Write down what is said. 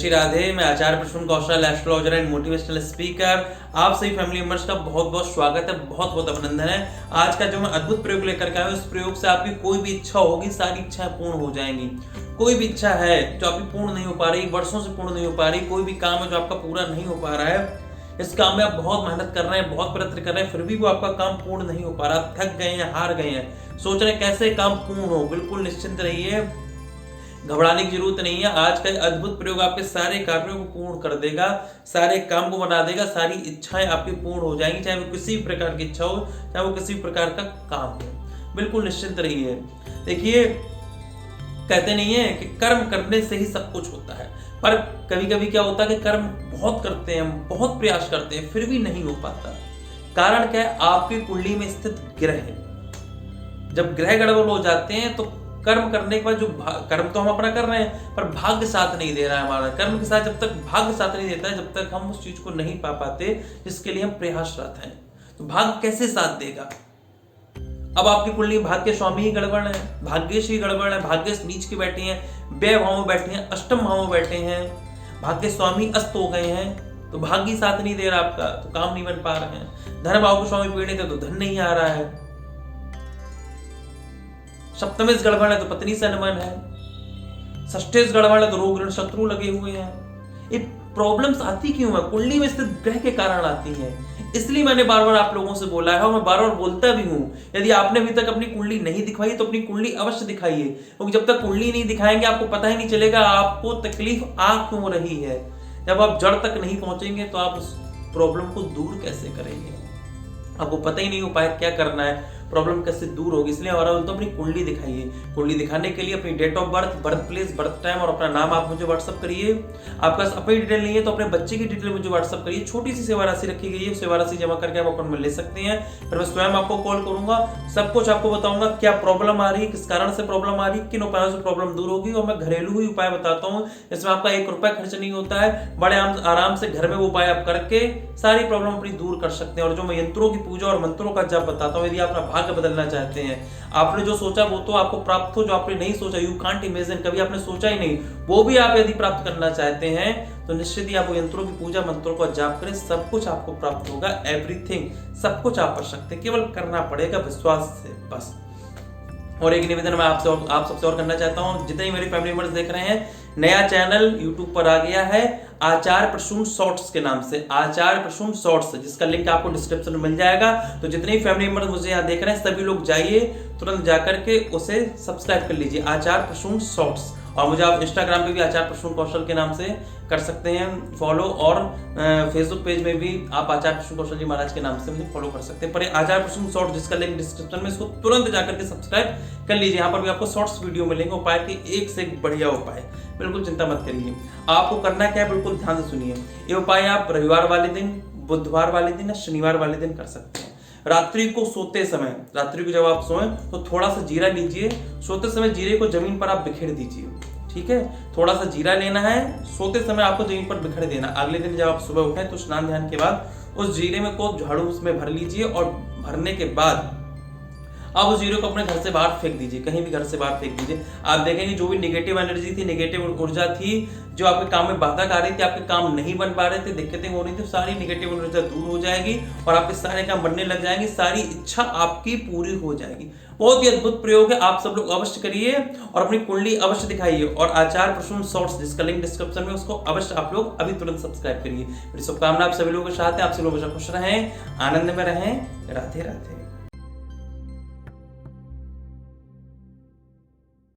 श्री राधे। मैं आचार्य प्रसून कौशल, astrologer and motivational speaker. आप सभी फैमिली मेंबर्स का बहुत बहुत स्वागत है, बहुत बहुत अभिनंदन है। आज का जो मैं अद्भुत प्रयोग लेकर के आया हूं, उस प्रयोग से आपकी कोई भी इच्छा होगी, सारी इच्छाएं पूर्ण हो जाएंगी। कोई भी इच्छा है जो आपकी पूर्ण नहीं हो पा रही, वर्षों से पूर्ण नहीं हो पा रही, कोई भी काम है जो आपका पूरा नहीं हो पा रहा है, इस काम में आप बहुत मेहनत कर रहे हैं, बहुत प्रयत्न कर रहे हैं, फिर भी वो आपका काम पूर्ण नहीं हो पा रहा, आप थक गए हैं, हार गए हैं, सोच रहे हैं कैसे काम पूर्ण हो। बिल्कुल निश्चिंत रहिए, घबराने की जरूरत नहीं है। आज का अद्भुत प्रयोग आपके सारे कार्यों को पूर्ण कर देगा, सारे काम को बना देगा, सारी इच्छाएं आपकी पूर्ण हो जाएंगी, चाहे वो किसी भी प्रकार की इच्छा हो, चाहे वो किसी भी प्रकार का काम हो। बिल्कुल निश्चिंत रहिए। देखिए, कहते नहीं है कि कर्म करने से ही सब कुछ होता है, पर कभी कभी क्या होता है कि कर्म बहुत करते हैं, बहुत प्रयास करते हैं, फिर भी नहीं हो पाता। कारण क्या है? आपकी कुंडली में स्थित ग्रह है। जब ग्रह गड़बड़ हो जाते हैं तो कर्म करने के बाद जो कर्म तो हम अपना कर रहे हैं, पर भाग्य साथ नहीं दे रहा है हमारा। कर्म के साथ जब तक भाग्य साथ नहीं देता है, जब तक हम उस चीज को नहीं पा पाते जिसके लिए हम प्रयासरत हैं, तो भाग्य कैसे साथ देगा? अब आपकी कुंडली भाग्य स्वामी ही गड़बड़ है, भाग्येश ही गड़बड़ है, भाग्येश नीच के बैठे हैं, व्यय भाव में बैठे हैं, अष्टम भाव में बैठे हैं, भाग्य स्वामी अस्त हो गए हैं, तो भाग्य साथ नहीं दे रहा आपका, तो काम नहीं बन पा रहे हैं। धन भाव के स्वामी पीड़ित है तो धन नहीं आ रहा है। सप्तमेश गड़बड़ है तो पत्नी से अनबन है। षष्ठेश गड़बड़ है तो रोग ऋण शत्रु लगे हुए हैं। ये प्रॉब्लम्स आती क्यों है? कुंडली में स्थित ग्रह के कारण आती हैं। इसलिए मैंने बार बार आप लोगों से बोला है और मैं बार बार बोलता भी हूं, यदि आपने अभी तक अपनी कुंडली नहीं दिखवाई तो अपनी कुंडली अवश्य दिखाइए, क्योंकि जब तक कुंडली नहीं दिखाएंगे आपको पता ही नहीं चलेगा आपको तकलीफ आ क्यों रही है। जब आप जड़ तक नहीं पहुंचेंगे तो आप उस प्रॉब्लम को दूर कैसे करेंगे? आपको पता ही नहीं हो पाए क्या करना है, प्रॉब्लम कैसे दूर होगी। इसलिए हमारा बोलता अपनी कुंडली दिखाइए। कुंडली दिखाने के लिए अपनी date of birth, birth place, birth time और अपना नाम आप मुझे व्हाट्सअप करिए। आपके पास अपनी डिटेल नहीं है तो अपने बच्चे की डिटेल मुझे व्हाट्सअप करिए। छोटी सी सेवा राशि रखी गई है, सेवा राशि जमा करके आप अकाउंट में ले सकते हैं। फिर मैं स्वयं आपको कॉल करूंगा, सब कुछ आपको बताऊंगा, क्या प्रॉब्लम आ रही है, किस कारण से प्रॉब्लम आ रही है, किन उपायों से प्रॉब्लम दूर होगी। और मैं घरेलू ही उपाय बताता हूँ, इसमें आपका 1 रुपया खर्च नहीं होता है। बड़े आराम से घर में वो उपाय आप करके सारी प्रॉब्लम अपनी दूर कर सकते हैं। और जो मैं यंत्रों की पूजा और मंत्रों का जप बताता हूँ, यदि आप अपना भाग्य बदलना चाहते हैं, आपने जो सोचा वो तो आपको प्राप्त हो, जो आपने नहीं सोचा, यू कांट इमेजिन, कभी आपने सोचा ही नहीं, वो भी आप यदि प्राप्त करना चाहते हैं तो निश्चित ही आप यंत्रों की पूजा मंत्रों का जाप करें, सब कुछ आपको प्राप्त होगा। एवरीथिंग, सब कुछ आप कर सकते हैं, केवल करना पड़ेगा विश्वास से, बस। और एक निवेदन मैं आप सबसे और करना चाहता हूं, जितने मेरे फैमिली मेंबर्स देख रहे हैं, नया चैनल YouTube पर आ गया है आचार्य प्रसून शॉर्ट्स के नाम से, आचार्य प्रसून शॉर्ट्स, जिसका लिंक आपको डिस्क्रिप्शन में मिल जाएगा। तो जितने फैमिली मेंबर्स मुझे यहाँ देख रहे हैं, सभी लोग जाइए, तुरंत जाकर के उसे सब्सक्राइब कर लीजिए, आचार्य प्रसून शॉर्ट्स। और मुझे आप इंस्टाग्राम पे भी आचार्य प्रसून कौशल के नाम से कर सकते हैं फॉलो, और फेसबुक पेज में भी आप आचार्य प्रसून कौशल जी महाराज के नाम से मुझे फॉलो कर सकते हैं। पर आचार्य प्रसून शॉर्ट्स, जिसका लिंक डिस्क्रिप्शन में, इसको तुरंत जाकर के सब्सक्राइब कर लीजिए। यहाँ पर भी आपको शॉर्ट्स वीडियो मिलेंगे, उपाय के एक से एक बढ़िया उपाय, बिल्कुल चिंता मत करिए। आपको करना क्या है, बिल्कुल ध्यान से सुनिए। ये उपाय आप रविवार वाले दिन, बुधवार वाले दिन या शनिवार वाले दिन कर सकते हैं। रात्रि को सोते समय, रात्रि को जब आप सोएं तो थोड़ा सा जीरा लीजिए, सोते समय जीरे को जमीन पर आप बिखेर दीजिए, ठीक है? थोड़ा सा जीरा लेना है, सोते समय आपको जमीन पर बिखेर देना। अगले दिन जब आप सुबह उठें तो स्नान ध्यान के बाद उस जीरे में को झाड़ू उसमें भर लीजिए, और भरने के बाद आप उस जीरो को अपने घर से बाहर फेंक दीजिए, कहीं भी घर से बाहर फेंक दीजिए। आप देखेंगे जो भी नेगेटिव एनर्जी थी, नेगेटिव ऊर्जा थी, जो आपके काम में बाधक आ रही थी, आपके काम नहीं बन पा रहे थे, दिक्कतें हो रही थी, सारी नेगेटिव ऊर्जा दूर हो जाएगी और आपके सारे काम बनने लग जाएंगे, सारी इच्छा आपकी पूरी हो जाएगी। बहुत ही अद्भुत प्रयोग है, आप सब लोग अवश्य करिए और अपनी कुंडली अवश्य दिखाइए। और आचार्य प्रसून शॉर्ट्स, जिसका लिंक डिस्क्रिप्शन में, उसको अवश्य आप लोग अभी तुरंत सब्सक्राइब करिए। मेरी शुभकामना आप सभी लोगों के साथ है, आप सभी लोग खुश रहें, आनंद में रहें। राधे राधे।